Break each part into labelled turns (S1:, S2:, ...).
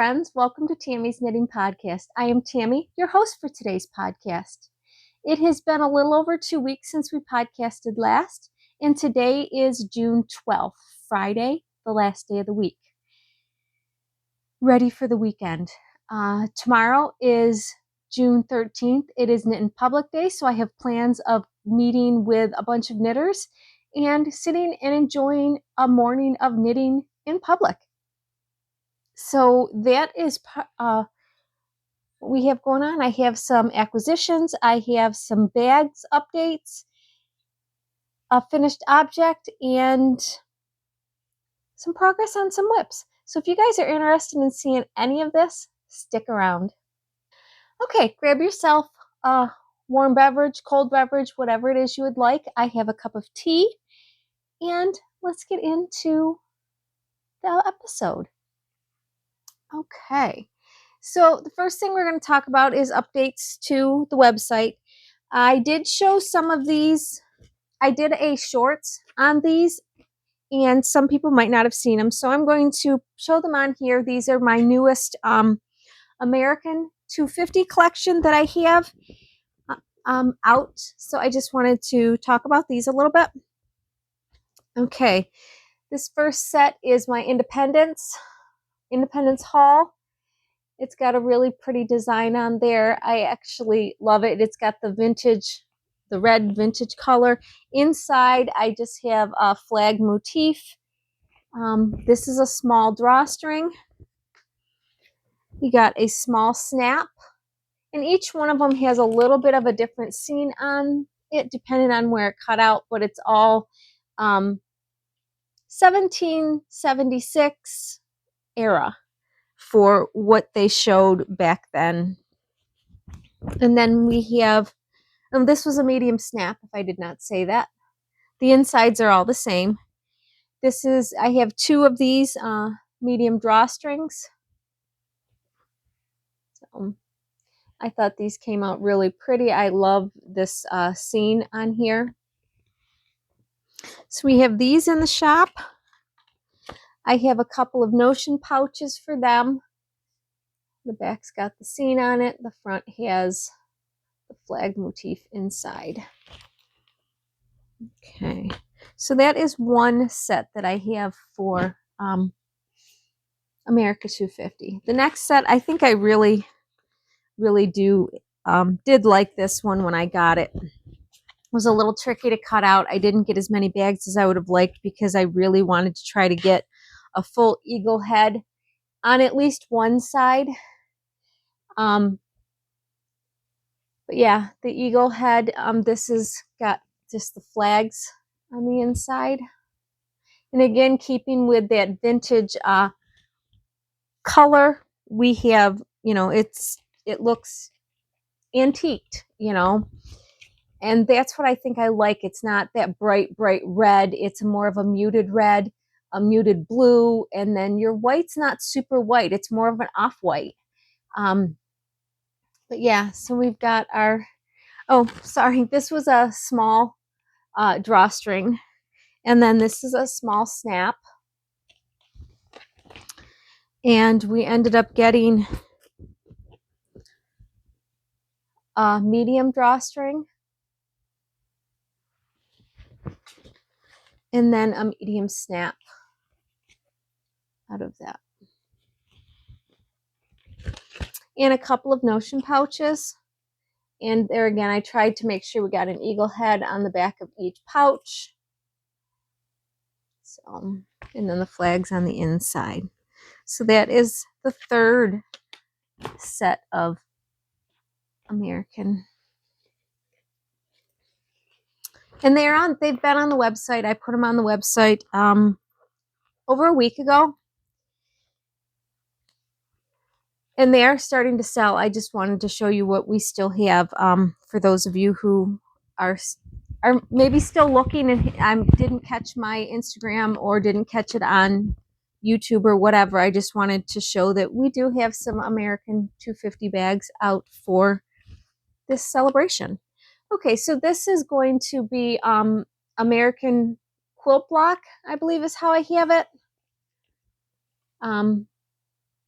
S1: friends. Welcome to Tammy's Knitting Podcast. I am Tammy, your host for today's podcast. It has been a little over 2 weeks since we podcasted last, and today is June 12th, Friday, the last day of the week. Ready for the weekend. Tomorrow is June 13th. It is Knit in Public Day, so I have plans of meeting with a bunch of knitters and sitting and enjoying a morning of knitting in public. So that is what we have going on. I have some acquisitions. I have some bags updates, a finished object, and some progress on some WIPs. So if you guys are interested in seeing any of this, stick around. Okay, grab yourself a warm beverage, cold beverage, whatever it is you would like. I have a cup of tea, and let's get into the episode. Okay, so the first thing we're going to talk about is updates to the website. I did show some of these. I did a shorts on these, and some people might not have seen them, so I'm going to show them on here. These are my newest American 250 collection that I have out, so I just wanted to talk about these a little bit. Okay, this first set is my Independence haul. It's got a really pretty design on there. I actually love it. It's got the vintage, the red vintage color. Inside, I just have a flag motif. This is a small drawstring. You got a small snap. And each one of them has a little bit of a different scene on it, depending on where it cut out. But it's all 1776 era for what they showed back then. And then we have, this was a medium snap, if I did not say that. The insides are all the same. This is, I have two of these medium drawstrings. So I thought these came out really pretty. I love this scene on here. So we have these in the shop. I have a couple of notion pouches for them. The back's got the scene on it. The front has the flag motif inside. Okay, so that is one set that I have for America 250. The next set, I think I really did like this one when I got it. It was a little tricky to cut out. I didn't get as many bags as I would have liked because I really wanted to try to get a full eagle head on at least one side. But yeah, the eagle head, this has got just the flags on the inside. And again, keeping with that vintage color, we have, it looks antiqued, and that's what I think I like. It's not that bright red. It's more of a muted red, a muted blue, and then your white's not super white. It's more of an off-white. But yeah, so we've got our, oh, sorry, this was a small drawstring, and then this is a small snap. And we ended up getting a medium drawstring and then a medium snap out of that. And a couple of notion pouches. And there again, I tried to make sure we got an eagle head on the back of each pouch. So, and then the flags on the inside. So that is the third set of American. And they've been on the website. I put them on the website over a week ago. And they are starting to sell. I just wanted to show you what we still have for those of you who are maybe still looking and didn't catch my Instagram or didn't catch it on YouTube or whatever. I just wanted to show that we do have some American 250 bags out for this celebration. Okay, so this is going to be American quilt block, I believe is how I have it.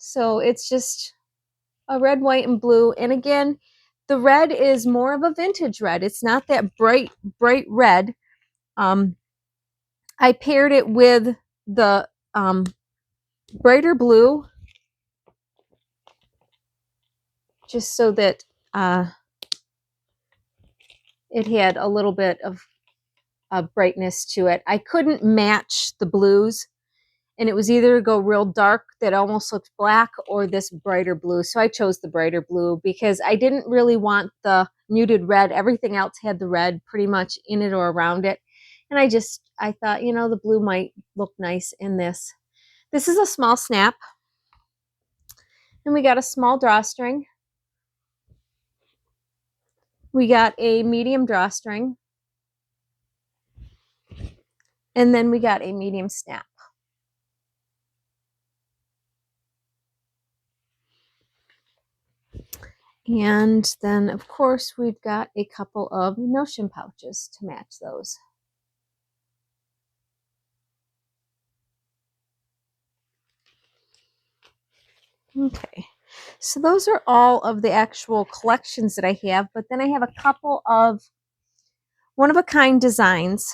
S1: So it's just a red, white, and blue. And again, the red is more of a vintage red. It's not that bright red. I paired it with the brighter blue just so that it had a little bit of brightness to it. I couldn't match the blues, and it was either go real dark that almost looked black or this brighter blue. So I chose the brighter blue because I didn't really want the muted red. Everything else had the red pretty much in it or around it. And I thought, you know, the blue might look nice in this. This is a small snap. And we got a small drawstring. We got a medium drawstring. And then we got a medium snap. And then, of course, we've got a couple of notion pouches to match those. Okay, so those are all of the actual collections that I have, but then I have a couple of one-of-a-kind designs.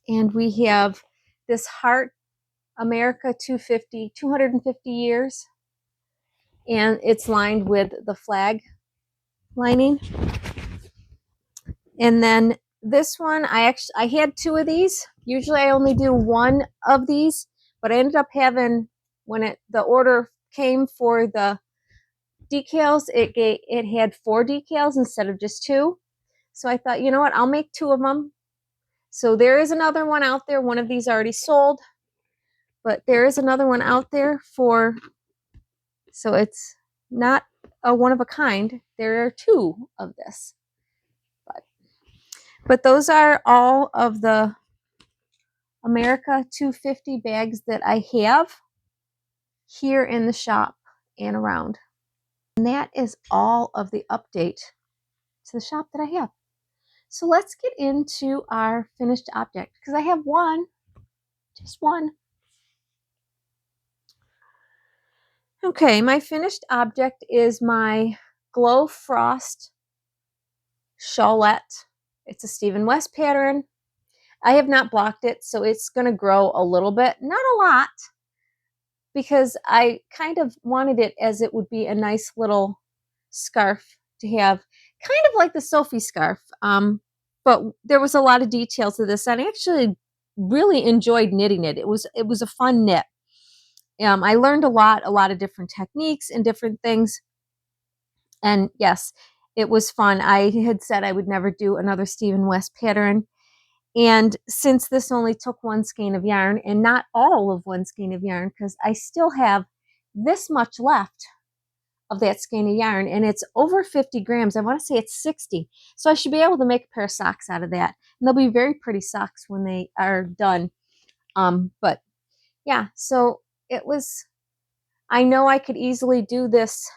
S1: And we have this heart, America 250 years, and it's lined with the flag lining. And then this one, I had two of these. Usually I only do one of these, but I ended up having, when the order came for the decals, it had 4 decals instead of just 2. So I thought, you know what, I'll make 2 of them. So there is another one out there. One of these already sold, but there is another one out there so it's not a one of a kind. There are 2 of this. But those are all of the America 250 bags that I have here in the shop and around. And that is all of the update to the shop that I have. So let's get into our finished object, because I have one, just one. Okay, my finished object is my Glow Frost Shawlette. It's a Stephen West pattern. I have not blocked it, so it's going to grow a little bit, not a lot, because I kind of wanted it as it would be a nice little scarf to have, kind of like the Sophie scarf. But there was a lot of details to this, and I actually really enjoyed knitting it. It was a fun knit. I learned a lot of different techniques and different things. And yes, it was fun. I had said I would never do another Stephen West pattern. And since this only took 1 skein of yarn, and not all of 1 skein of yarn, because I still have this much left of that skein of yarn, and it's over 50 grams. I want to say it's 60. So I should be able to make a pair of socks out of that. And they'll be very pretty socks when they are done. But yeah, so it was, I know I could easily do this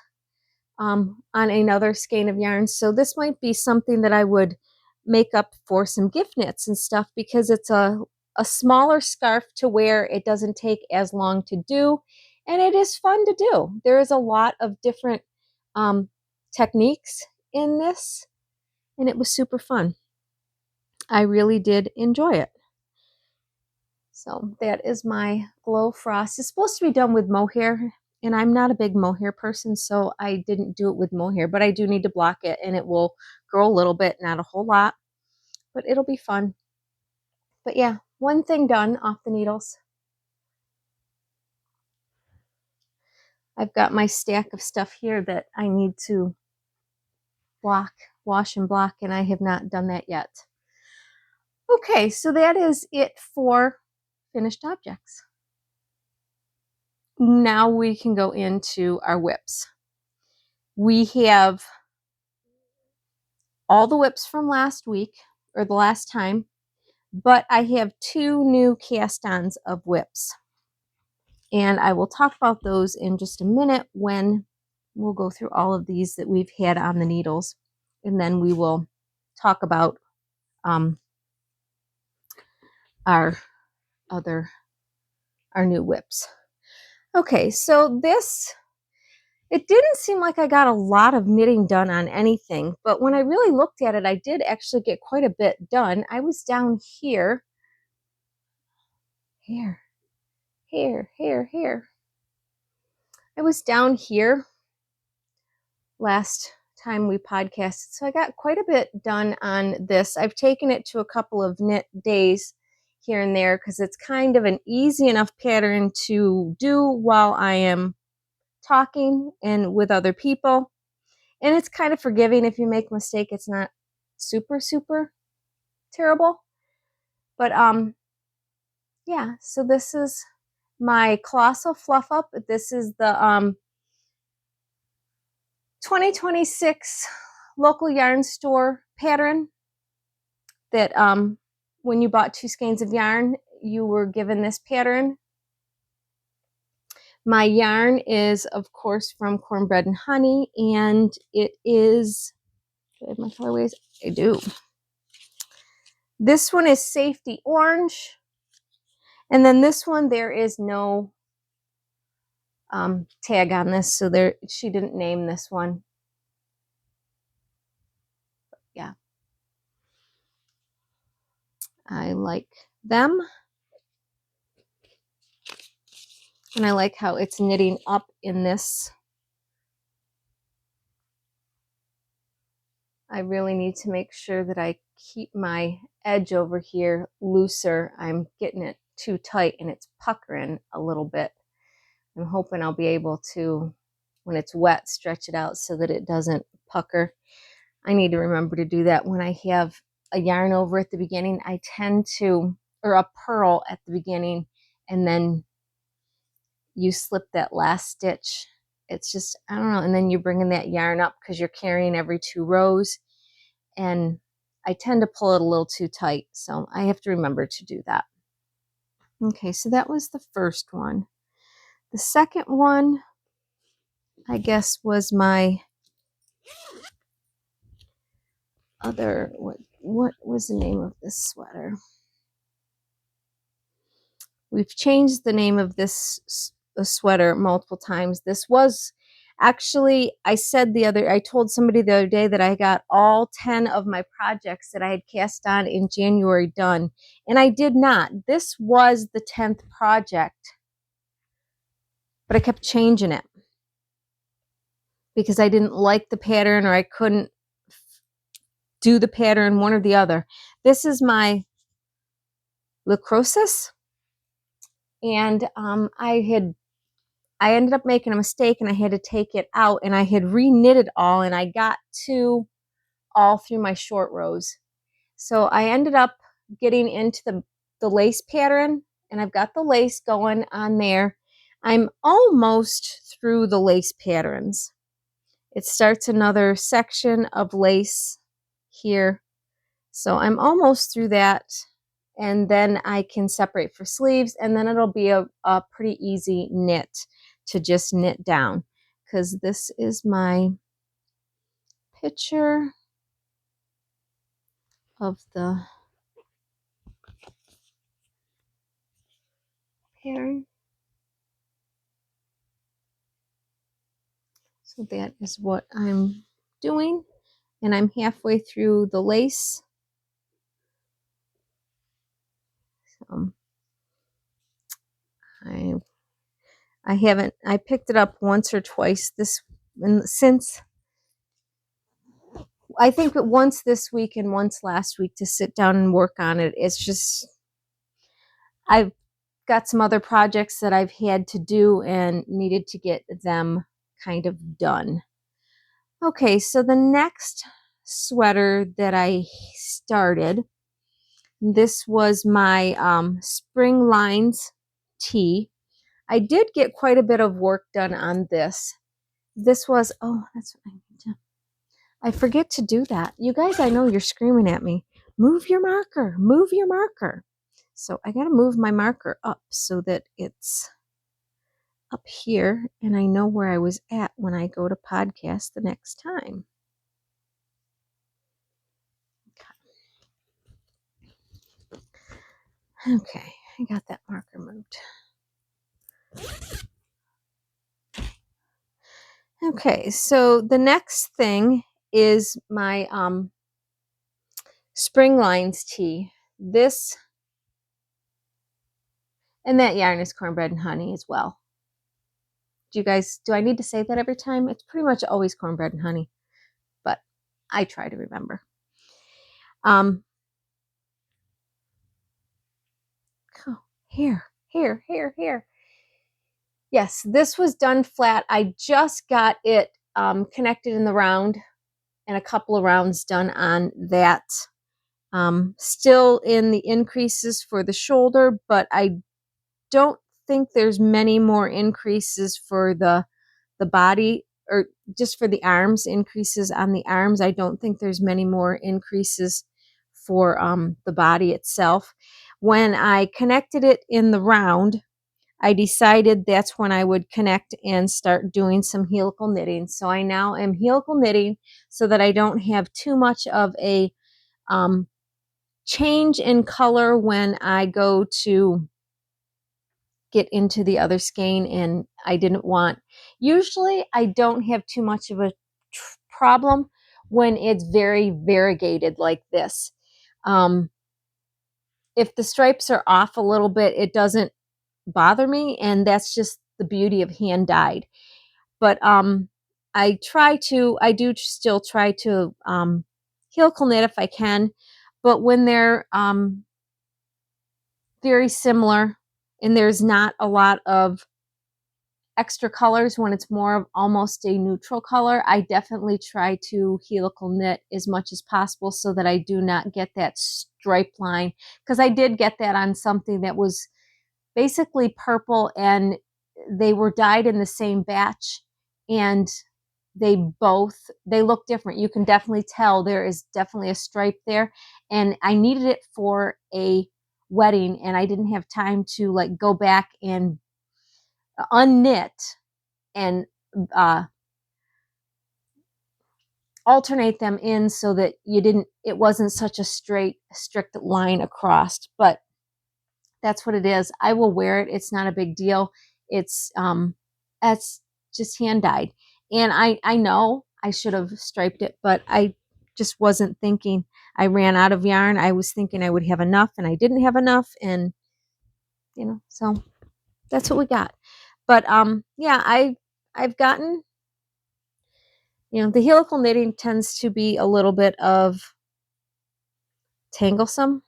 S1: on another skein of yarn. So this might be something that I would make up for some gift knits and stuff, because it's a smaller scarf to wear. It doesn't take as long to do, and it is fun to do. There is a lot of different techniques in this, and it was super fun. I really did enjoy it. So that is my Glow Frost. It's supposed to be done with mohair, and I'm not a big mohair person, so I didn't do it with mohair, but I do need to block it, and it will grow a little bit, not a whole lot, but it'll be fun. But yeah, one thing done off the needles. I've got my stack of stuff here that I need to wash and block, and I have not done that yet. Okay, so that is it for finished objects. Now we can go into our WIPs. We have all the WIPs from last week, or the last time, but I have 2 new cast-ons of WIPs. And I will talk about those in just a minute when we'll go through all of these that we've had on the needles. And then we will talk about our new WIPs. Okay, so it didn't seem like I got a lot of knitting done on anything, but when I really looked at it, I did actually get quite a bit done. I was down here. Here. I was down here last time we podcasted, so I got quite a bit done on this. I've taken it to a couple of knit days here and there because it's kind of an easy enough pattern to do while I am talking and with other people. And it's kind of forgiving. If you make a mistake, it's not super, super terrible. But yeah, so this is my Colossal Fluff Up. This is the 2026 local yarn store pattern that when you bought 2 skeins of yarn, you were given this pattern. My yarn is, of course, from Cornbread Honey, and it is, do I have my colorways? I do. This one is Safety Orange, and then this one, there is no tag on this, so she didn't name this one. Yeah, I like them, and I like how it's knitting up in this. I really need to make sure that I keep my edge over here looser. I'm getting it too tight and it's puckering a little bit. I'm hoping I'll be able to, when it's wet, stretch it out so that it doesn't pucker. I need to remember to do that when I have a yarn over at the beginning. I tend to, or a purl at the beginning, and then you slip that last stitch. It's just, I don't know, and then you're bringing that yarn up because you're carrying every 2 rows, and I tend to pull it a little too tight, so I have to remember to do that. Okay, so that was the first one. The second one, I guess, was my other, what was the name of this sweater? We've changed the name of this sweater multiple times. This was actually, I told somebody the other day that I got all 10 of my projects that I had cast on in January done, and I did not. This was the 10th project, but I kept changing it because I didn't like the pattern, or I couldn't do the pattern, one or the other. This is my Lacrosis, and I ended up making a mistake and I had to take it out, and I had re-knit it all, and I got to all through my short rows. So I ended up getting into the lace pattern, and I've got the lace going on there. I'm almost through the lace patterns. It starts another section of lace here. So I'm almost through that, and then I can separate for sleeves, and then it'll be a pretty easy knit to just knit down, because this is my picture of the pattern. So that is what I'm doing, and I'm halfway through the lace. I picked it up once or twice since, I think, once this week and once last week, to sit down and work on it. It's just, I've got some other projects that I've had to do and needed to get them kind of done. Okay, so the next sweater that I started, this was my Spring Lines tee. I did get quite a bit of work done on this. This was, oh, that's what I need to, I forget to do that. You guys, I know you're screaming at me. Move your marker, move your marker. So I got to move my marker up so that it's up here and I know where I was at when I go to podcast the next time. Okay, I got that marker moved. Okay, so the next thing is my Spring Lines tee. This and that yarn is Cornbread and Honey as well. Do I need to say that every time? It's pretty much always Cornbread and Honey, but I try to remember. Oh, here. Yes, this was done flat. I just got it connected in the round and a couple of rounds done on that. Still in the increases for the shoulder, but I don't think there's many more increases for the body, or just for the arms, increases on the arms. I don't think there's many more increases for the body itself. When I connected it in the round, I decided that's when I would connect and start doing some helical knitting. So I now am helical knitting so that I don't have too much of a change in color when I go to get into the other skein, and I didn't want, usually I don't have too much of a problem when it's very variegated like this. If the stripes are off a little bit, it doesn't bother me, and that's just the beauty of hand dyed. But I do still try to helical knit if I can, but when they're very similar and there's not a lot of extra colors, when it's more of almost a neutral color, I definitely try to helical knit as much as possible so that I do not get that stripe line, because I did get that on something that was basically purple, and they were dyed in the same batch, and they look different. You can definitely tell there is definitely a stripe there, and I needed it for a wedding, and I didn't have time to like go back and unknit and alternate them in so that it wasn't such a strict line across. But that's what it is. I will wear it. It's not a big deal. It's just hand dyed. And I know I should have striped it, but I just wasn't thinking. I ran out of yarn. I was thinking I would have enough, and I didn't have enough, and so that's what we got. But yeah, I've gotten, the helical knitting tends to be a little bit of tanglesome,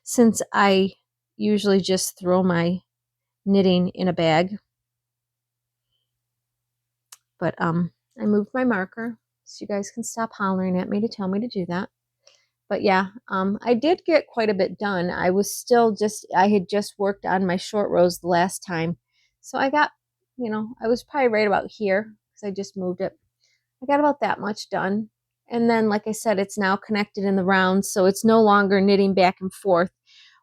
S1: since I usually just throw my knitting in a bag. But I moved my marker so you guys can stop hollering at me to tell me to do that. But yeah, I did get quite a bit done. I had just worked on my short rows the last time. So I got, I was probably right about here because I just moved it. I got about that much done. And then, like I said, it's now connected in the round, so it's no longer knitting back and forth,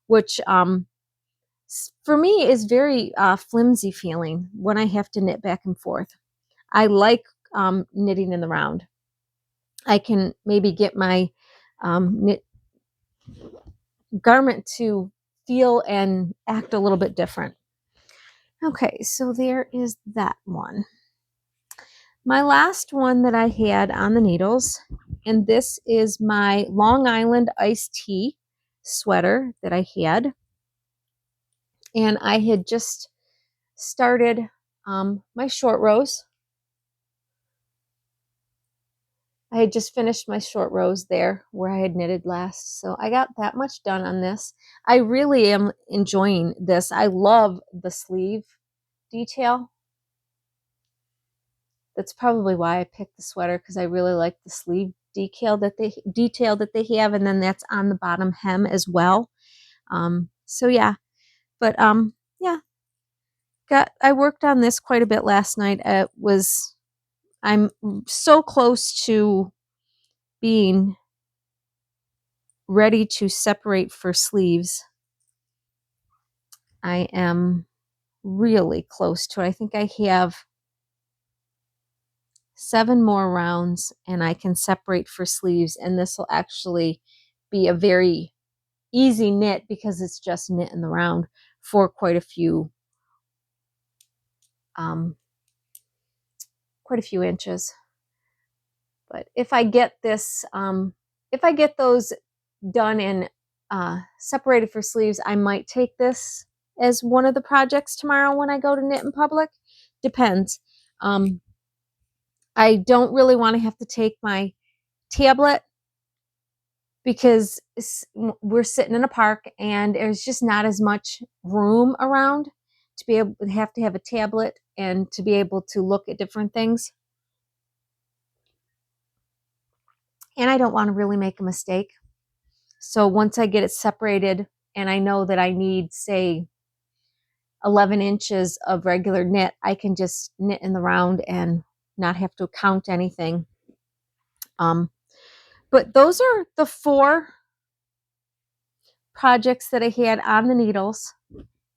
S1: which for me is very flimsy feeling when I have to knit back and forth. I like knitting in the round. I can maybe get my knit garment to feel and act a little bit different. Okay, so there is that one. My last one that I had on the needles, and this is my Long Island iced tea sweater that I had. And I had just started my short rows. I had just finished my short rows there where I had knitted last. So I got that much done on this. I really am enjoying this. I love the sleeve detail. That's probably why I picked the sweater, because I really like the sleeve detail that they have, and then that's on the bottom hem as well. So yeah, but yeah, I worked on this quite a bit last night. I'm so close to being ready to separate for sleeves. I am really close to it. I think I have 7 more rounds and I can separate for sleeves, and this will actually be a very easy knit because it's just knit in the round for quite a few quite a few inches. But if I get this, if I get those done and separated for sleeves, I might take this as one of the projects tomorrow when I go to Knit in Public. Depends. I don't really want to have to take my tablet because we're sitting in a park and there's just not as much room around to be able to have a tablet and to be able to look at different things. And I don't want to really make a mistake. So once I get it separated and I know that I need, say, 11 inches of regular knit, I can just knit in the round and not have to count anything. But those are the 4 projects that I had on the needles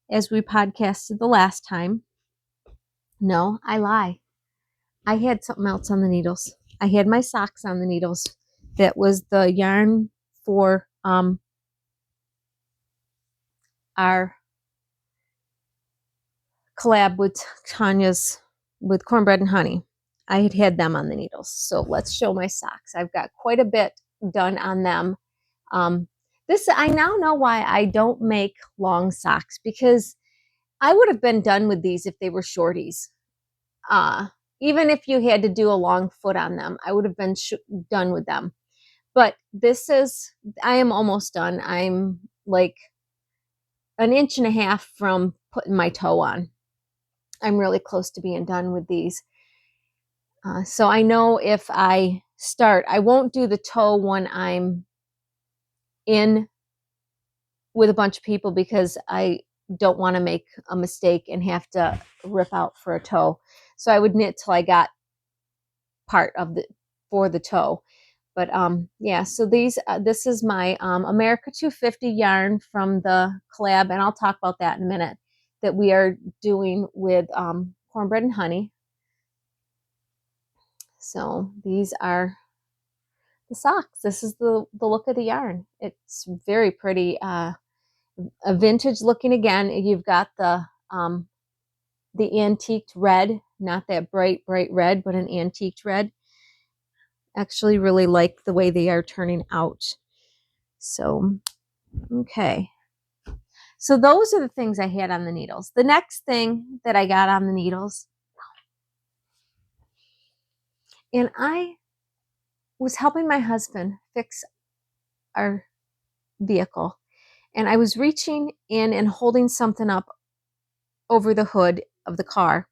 S1: as we podcasted the last time. No, I lie. I had something else on the needles. I had my socks on the needles. That was the yarn for our collab with Tanya's, with Cornbread Honey. I had them on the needles. So let's show my socks. I've got quite a bit done on them. I now know why I don't make long socks, because I would have been done with these if they were shorties. Even if you had to do a long foot on them, I would have been done with them. But I am almost done. I'm like an inch and a half from putting my toe on. I'm really close to being done with these. So I know if I start, I won't do the toe when I'm in with a bunch of people, because I don't want to make a mistake and have to rip out for a toe. So I would knit till I got part of for the toe. But yeah, so this is my America 250 yarn from the collab, and I'll talk about that in a minute, that we are doing with Cornbread and Honey. So these are the socks. This is the look of the yarn. It's very pretty, a vintage looking again. You've got the antiqued red, not that bright red, but an antiqued red. Actually really like the way they are turning out. So, okay. So those are the things I had on the needles. The next thing that I got on the needles, and I was helping my husband fix our vehicle, and I was reaching in and holding something up over the hood of the car,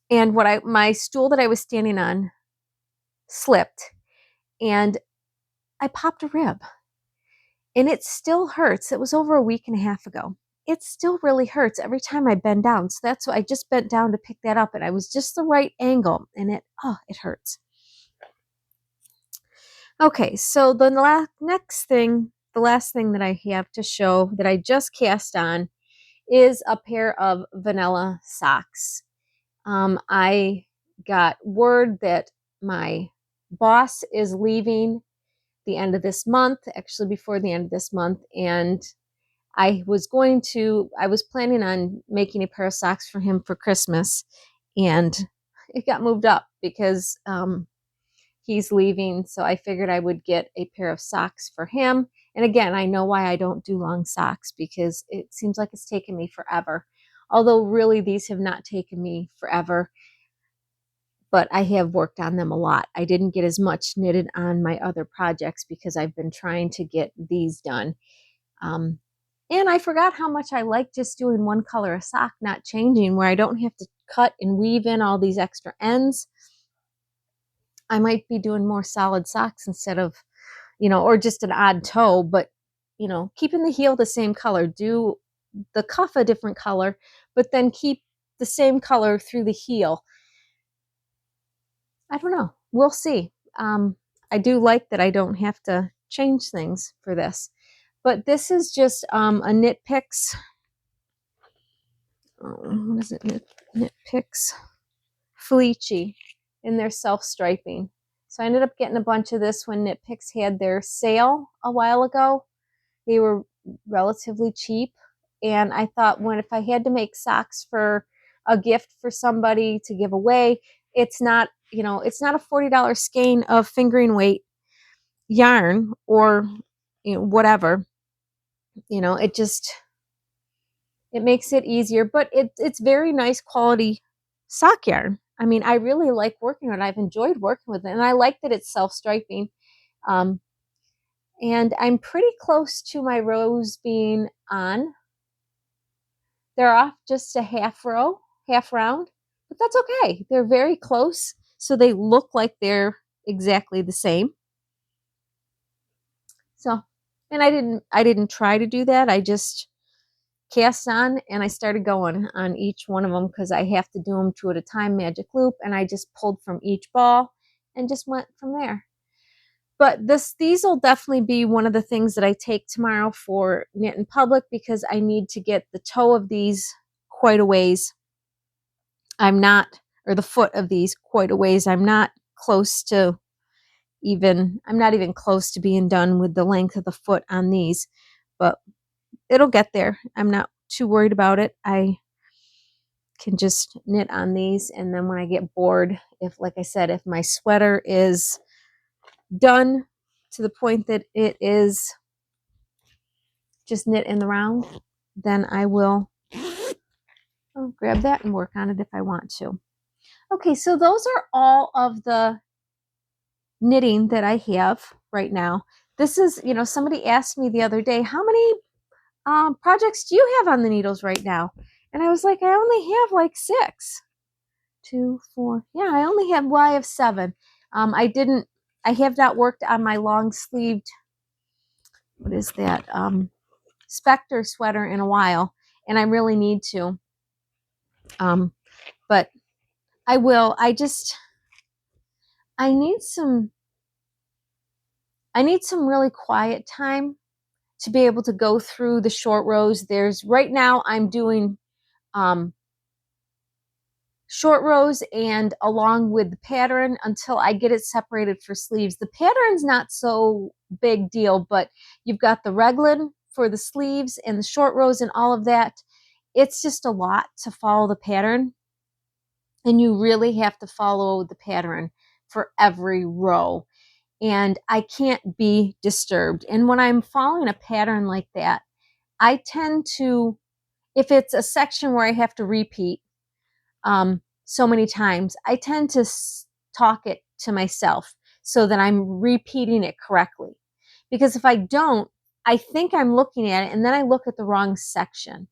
S1: and my stool that I was standing on slipped, and I popped a rib, and it still hurts. It was over a week and a half ago. It still really hurts every time I bend down. So that's why I just bent down to pick that up, and I was just the right angle, and it hurts. Okay, so the last thing that I have to show that I just cast on is a pair of vanilla socks. I got word that my boss is leaving the end of this month, actually before the end of this month, and I was planning on making a pair of socks for him for Christmas, and it got moved up because he's leaving. So I figured I would get a pair of socks for him. And again, I know why I don't do long socks, because it seems like it's taken me forever. Although really these have not taken me forever, but I have worked on them a lot. I didn't get as much knitted on my other projects because I've been trying to get these done. And I forgot how much I like just doing one color of sock, not changing, where I don't have to cut and weave in all these extra ends. I might be doing more solid socks instead of, or just an odd toe, but, keeping the heel the same color, do the cuff a different color, but then keep the same color through the heel. I don't know. We'll see. I do like that I don't have to change things for this. But this is just a Knit Picks. What is it? Knit Picks Felici in their self-striping. So I ended up getting a bunch of this when Knit Picks had their sale a while ago. They were relatively cheap. And I thought, if I had to make socks for a gift for somebody to give away. It's not, you know, it's not a $40 skein of fingering weight yarn or, you know, whatever. You know, it just, it makes it easier, but it's very nice quality sock yarn. I mean, I really like working with it. I've enjoyed working with it, and I like that it's self-striping. Um, and I'm pretty close to my rows being on. They're off just a half round, but that's okay. They're very close, so they look like they're exactly the same. So, and I didn't try to do that. I just cast on and I started going on each one of them because I have to do them two at a time, magic loop, and I just pulled from each ball and just went from there. But these will definitely be one of the things that I take tomorrow for Knit in Public, because I need to get the toe of these quite a ways. I'm not, or the foot of these quite a ways. I'm not even close to being done with the length of the foot on these, but it'll get there. I'm not too worried about it. I can just knit on these, and then when I get bored, like I said, if my sweater is done to the point that it is just knit in the round, then I will grab that and work on it if I want to. Okay, so those are all of the knitting that I have right now. This is, you know, somebody asked me the other day, how many projects do you have on the needles right now? And I was like, I only have like 6. 2, 4. Yeah, I only have, well, I have 7. I have not worked on my long sleeved, what is that? Spectre sweater in a while, and I really need to. But I will. I need some really quiet time to be able to go through the short rows. Right now I'm doing short rows and along with the pattern until I get it separated for sleeves. The pattern's not so big deal, but you've got the raglan for the sleeves and the short rows and all of that. It's just a lot to follow the pattern, and you really have to follow the pattern for every row, and I can't be disturbed. And when I'm following a pattern like that, I tend to, if it's a section where I have to repeat so many times, I tend to talk it to myself so that I'm repeating it correctly. Because if I don't, I think I'm looking at it and then I look at the wrong section.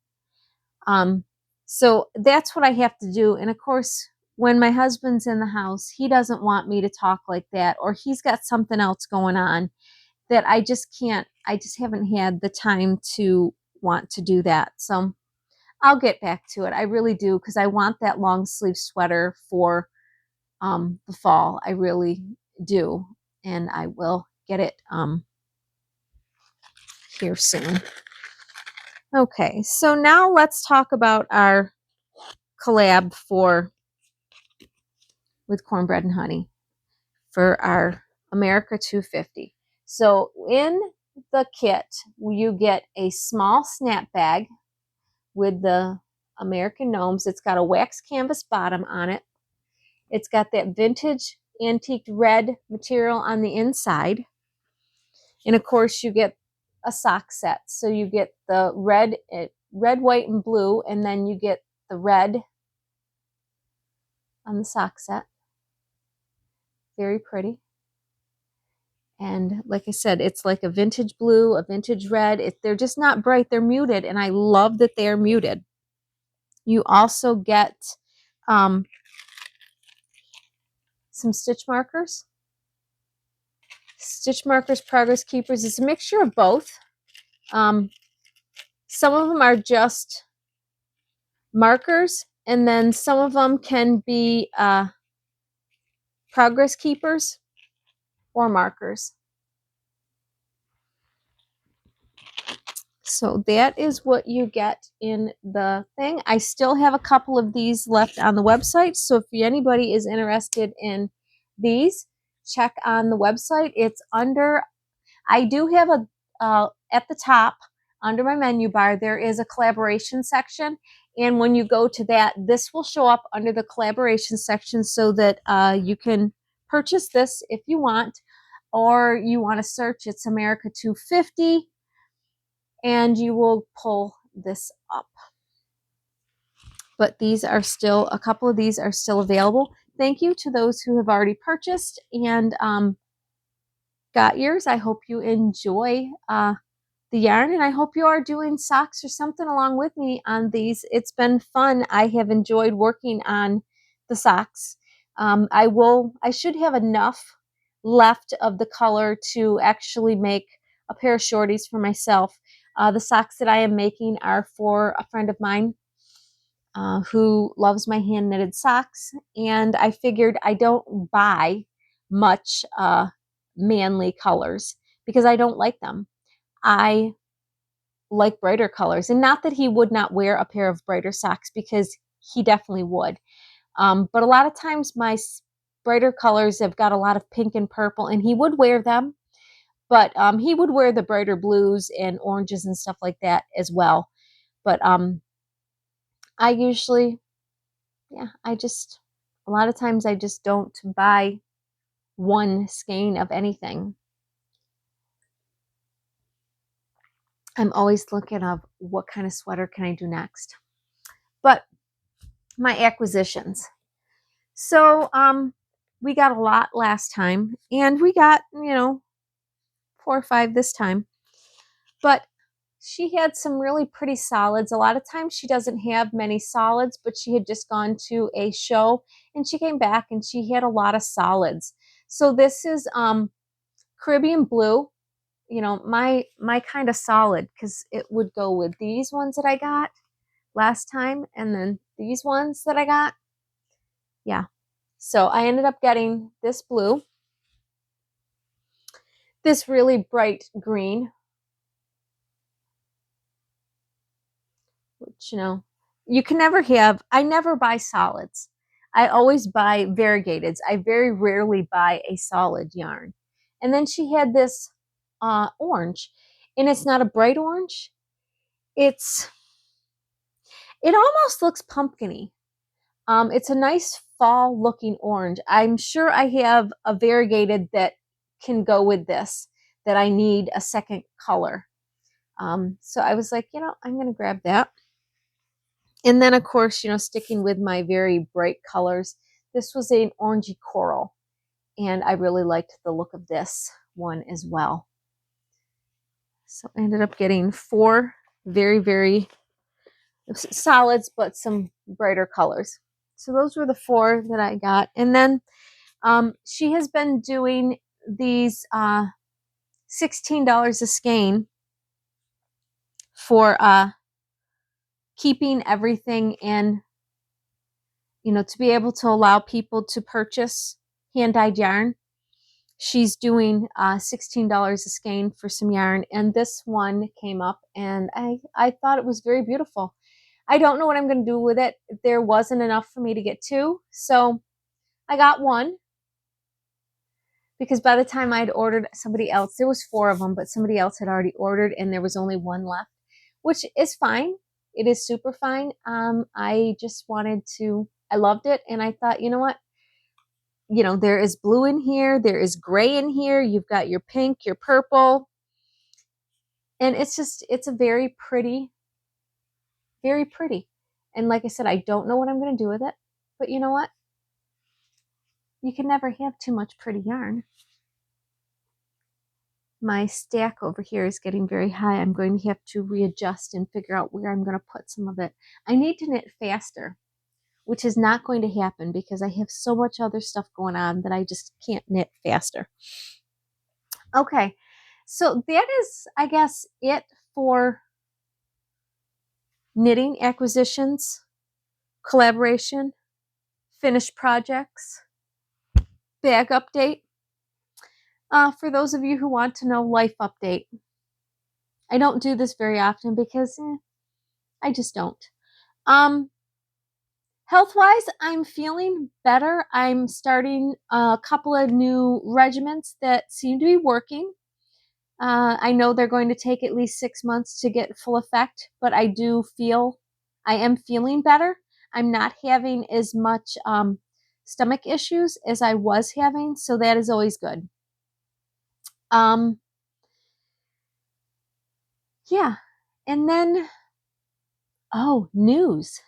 S1: So that's what I have to do. And of course, when my husband's in the house, he doesn't want me to talk like that, or he's got something else going on that I just can't, I just haven't had the time to want to do that. So I'll get back to it. I really do, because I want that long sleeve sweater for the fall. I really do. And I will get it here soon. Okay, so now let's talk about our collab with Cornbread and Honey for our America 250. So in the kit, you get a small snap bag with the American gnomes. It's got a wax canvas bottom on it. It's got that vintage antiqued red material on the inside. And of course, you get a sock set. So you get the red, white, and blue, and then you get the red on the sock set. Very pretty. And like I said, it's like a vintage blue, a vintage red. They're just not bright. They're muted, and I love that they're muted. You also get some stitch markers. Stitch markers, progress keepers. It's a mixture of both. Some of them are just markers, and then some of them can be progress keepers or markers. So that is what you get in the thing. I still have a couple of these left on the website, so if anybody is interested in these, check on the website. It's under, I do have a, at the top, under my menu bar, there is a collaboration section, And when you go to that, this will show up under the collaboration section so that you can purchase this if you want, or you want to search It's America 250 and you will pull this up. But these are still, a couple of these are still available. Thank you to those who have already purchased and got yours. I hope you enjoy the yarn, and I hope you are doing socks or something along with me on these. It's been fun. I have enjoyed working on the socks. I should have enough left of the color to actually make a pair of shorties for myself. The socks that I am making are for a friend of mine who loves my hand knitted socks, and I figured I don't buy much manly colors because I don't like them. I like brighter colors, and not that he would not wear a pair of brighter socks, because he definitely would. But a lot of times my brighter colors have got a lot of pink and purple, and he would wear them, but he would wear the brighter blues and oranges and stuff like that as well. But I usually, yeah, a lot of times I just don't buy one skein of anything. I'm always looking of what kind of sweater can I do next. But my acquisitions. So we got a lot last time, and we got, 4 or 5 this time. But she had some really pretty solids. A lot of times she doesn't have many solids, but she had just gone to a show and she came back and she had a lot of solids. So this is Caribbean blue, my kind of solid, because it would go with these ones that I got last time and then these ones that I got. Yeah. So I ended up getting this blue, this really bright green, which, you can never have. I never buy solids. I always buy variegateds. I very rarely buy a solid yarn. And then she had this orange, and it's not a bright orange. It almost looks pumpkin-y. It's a nice fall looking orange. I'm sure I have a variegated that can go with this, that I need a second color. So I was like, I'm going to grab that. And then, of course, sticking with my very bright colors, this was an orangey coral, and I really liked the look of this one as well. So I ended up getting 4 very, very solids, but some brighter colors. So those were the 4 that I got. And then she has been doing these $16 a skein for keeping everything in, to be able to allow people to purchase hand-dyed yarn. She's doing $16 a skein for some yarn, and this one came up, and I thought it was very beautiful. I don't know what I'm going to do with it. There wasn't enough for me to get 2, so I got 1, because by the time I'd ordered, somebody else, there was 4 of them, but somebody else had already ordered, and there was only 1 left, which is fine. It is super fine. I just wanted to, I loved it, and I thought, you know what? There is blue in here, there is gray in here, you've got your pink, your purple, and it's a very pretty, very pretty. And like I said, I don't know what I'm going to do with it, but you know what? You can never have too much pretty yarn. My stack over here is getting very high. I'm going to have to readjust and figure out where I'm going to put some of it. I need to knit faster, which is not going to happen because I have so much other stuff going on that I just can't knit faster. Okay, so that is, I guess, it for knitting acquisitions, collaboration, finished projects, bag update. For those of you who want to know, life update. I don't do this very often because I just don't. Health-wise, I'm feeling better. I'm starting a couple of new regimens that seem to be working. I know they're going to take at least 6 months to get full effect, but I do feel I am feeling better. I'm not having as much stomach issues as I was having, so that is always good. Yeah. And then, oh, news.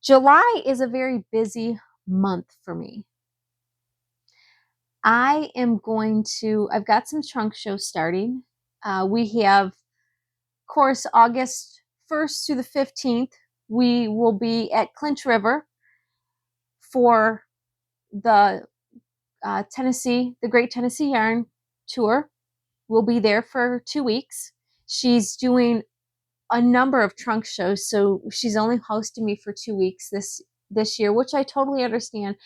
S1: July is a very busy month for me. I've got some trunk shows starting. We have, of course, August 1st through the 15th. We will be at Clinch River for the the Great Tennessee Yarn Tour. We'll be there for 2 weeks. She's doing a number of trunk shows, so she's only hosting me for 2 weeks this year, which I totally understand.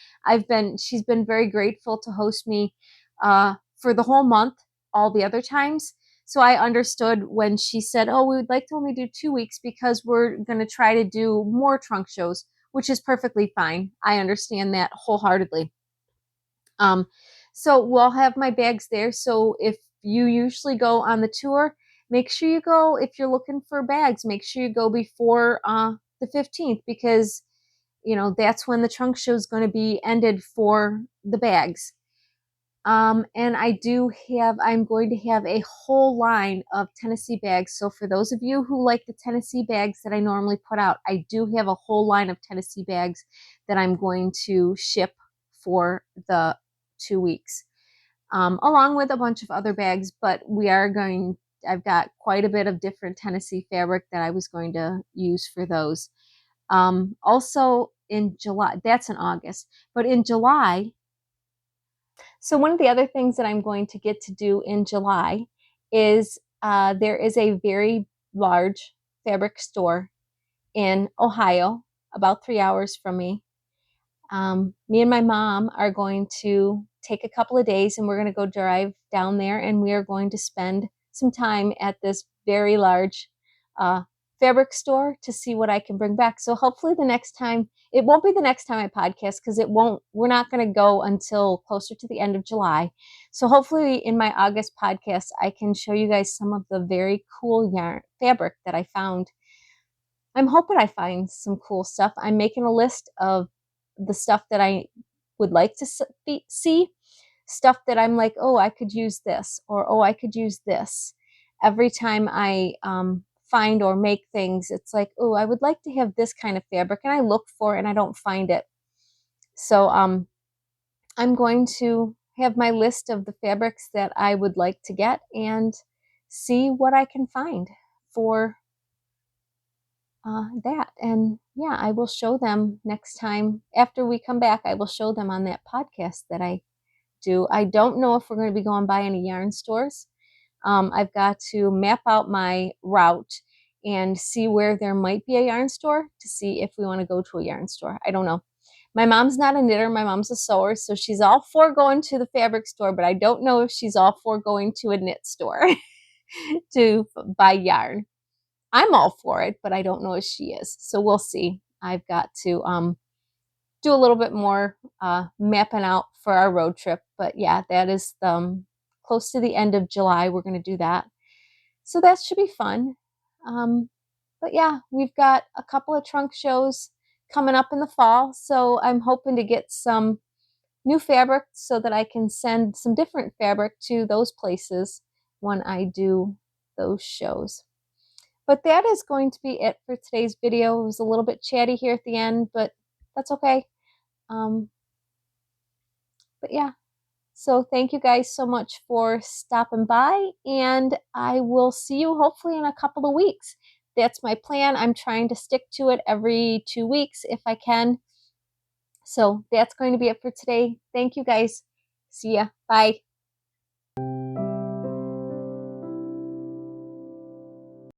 S1: She's been very grateful to host me for the whole month all the other times. So I understood when she said, oh, we would like to only do 2 weeks because we're going to try to do more trunk shows, which is perfectly fine. I understand that wholeheartedly. So we'll have my bags there. So if you usually go on the tour, make sure you go, if you're looking for bags, make sure you go before the 15th, because that's when the trunk show is going to be ended for the bags. And I'm going to have a whole line of Tennessee bags. So for those of you who like the Tennessee bags that I normally put out, I do have a whole line of Tennessee bags that I'm going to ship for the 2 weeks, along with a bunch of other bags. But I've got quite a bit of different Tennessee fabric that I was going to use for those. Also in July, that's in August, but in July, so one of the other things that I'm going to get to do in July is there is a very large fabric store in Ohio, about 3 hours from me. Me and my mom are going to take a couple of days, and we're going to go drive down there, and we are going to spend some time at this very large fabric store to see what I can bring back. So hopefully it won't be the next time I podcast, because we're not going to go until closer to the end of July. So hopefully in my August podcast, I can show you guys some of the very cool yarn fabric that I found. I'm hoping I find some cool stuff. I'm making a list of the stuff that I would like to see, stuff that I'm like, oh, I could use this, or oh, I could use this. Every time I find or make things, it's like, oh, I would like to have this kind of fabric, and I look for it and I don't find it. So I'm going to have my list of the fabrics that I would like to get and see what I can find for that. And yeah, I will show them next time after we come back. I will show them on that podcast that I do. I don't know if we're going to be going by any yarn stores. I've got to map out my route and see where there might be a yarn store to see if we want to go to a yarn store. I don't know. My mom's not a knitter. My mom's a sewer, so she's all for going to the fabric store, but I don't know if she's all for going to a knit store to buy yarn. I'm all for it, but I don't know if she is. So we'll see. I've got to do a little bit more mapping out for our road trip. But yeah, that is close to the end of July. We're going to do that. So that should be fun. But yeah, we've got a couple of trunk shows coming up in the fall. So I'm hoping to get some new fabric so that I can send some different fabric to those places when I do those shows. But that is going to be it for today's video. It was a little bit chatty here at the end, but that's okay. But yeah, so thank you guys so much for stopping by, and I will see you hopefully in a couple of weeks. That's my plan. I'm trying to stick to it every 2 weeks if I can. So that's going to be it for today. Thank you guys. See ya. Bye.